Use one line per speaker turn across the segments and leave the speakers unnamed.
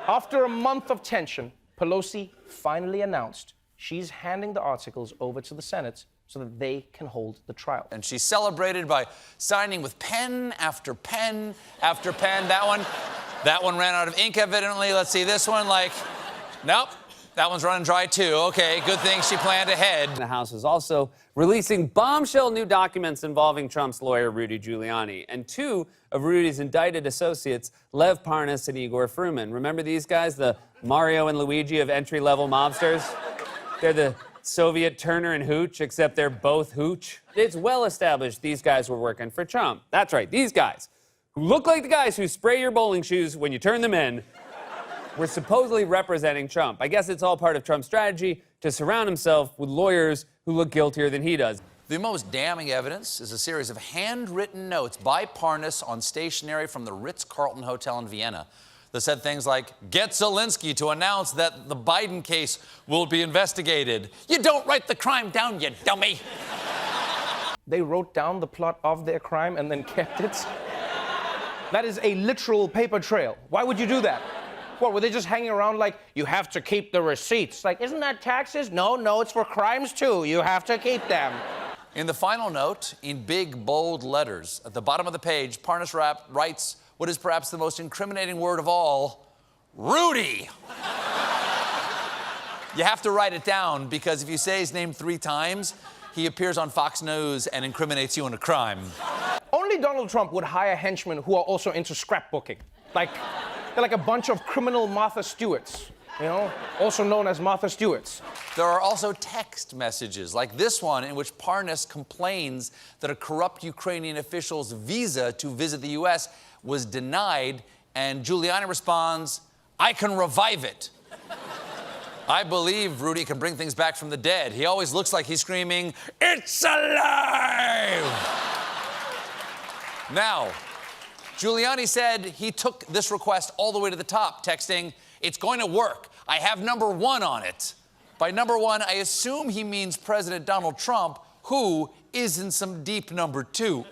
After a month of tension, Pelosi finally announced she's handing the articles over to the Senate so that they can hold the trial.
And she celebrated by signing with pen after pen after pen. That one ran out of ink, evidently. Let's see this one. Nope. That one's running dry, too. Okay, good thing she planned ahead.
The House is also releasing bombshell new documents involving Trump's lawyer, Rudy Giuliani, and two of Rudy's indicted associates, Lev Parnas and Igor Fruman. Remember these guys, the Mario and Luigi of entry-level mobsters? They're the Soviet Turner and Hooch, except they're both Hooch. It's well established these guys were working for Trump. That's right, these guys, who look like the guys who spray your bowling shoes when you turn them in, were supposedly representing Trump. I guess it's all part of Trump's strategy to surround himself with lawyers who look guiltier than he does.
The most damning evidence is a series of handwritten notes by Parnas on stationery from the Ritz-Carlton Hotel in Vienna that said things like, "Get Zelensky to announce that the Biden case will be investigated." You don't write the crime down, you dummy.
They wrote down the plot of their crime and then kept it. That is a literal paper trail. Why would you do that? What, were they just hanging around like, you have to keep the receipts? Like, isn't that taxes? No, it's for crimes too. You have to keep them.
In the final note, in big, bold letters, at the bottom of the page, Parnas writes what is perhaps the most incriminating word of all, Rudy. You have to write it down because if you say his name 3 times, he appears on Fox News and incriminates you in a crime.
Only Donald Trump would hire henchmen who are also into scrapbooking. They're like a bunch of criminal Martha Stewarts, also known as Martha Stewarts.
There are also text messages, like this one, in which Parnas complains that a corrupt Ukrainian official's visa to visit the U.S. was denied, and Giuliani responds, "I can revive it." I believe Rudy can bring things back from the dead. He always looks like he's screaming, "It's alive!" Now, Giuliani said he took this request all the way to the top, texting, "It's going to work. I have number 1 on it." By number 1, I assume he means President Donald Trump, who is in some deep number 2.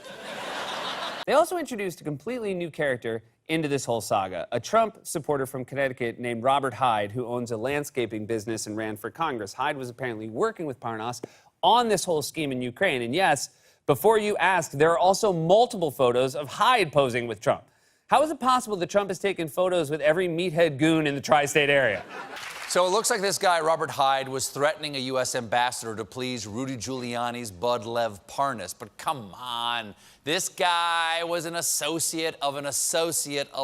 They also introduced a completely new character into this whole saga, a Trump supporter from Connecticut named Robert Hyde, who owns a landscaping business and ran for Congress. Hyde was apparently working with Parnas on this whole scheme in Ukraine. And yes, before you ask, there are also multiple photos of Hyde posing with Trump. How is it possible that Trump has taken photos with every meathead goon in the tri-state area?
So it looks like this guy, Robert Hyde, was threatening a U.S. ambassador to please Rudy Giuliani's bud Lev Parnas. But come on, this guy was an associate of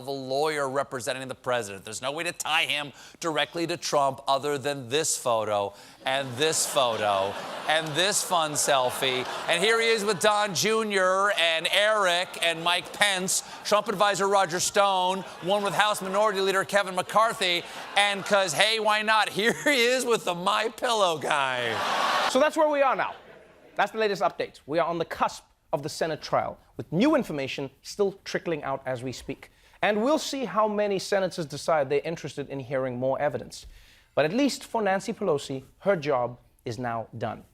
a lawyer representing the president. There's no way to tie him directly to Trump other than this photo and this photo and this fun selfie. And here he is with Don Jr. and Eric and Mike Pence, Trump advisor Roger Stone, one with House Minority Leader Kevin McCarthy, and because, hey, why not? Here he is with the MyPillow guy.
So that's where we are now. That's the latest update. We are on the cusp of the Senate trial, with new information still trickling out as we speak. And we'll see how many senators decide they're interested in hearing more evidence. But at least for Nancy Pelosi, her job is now done.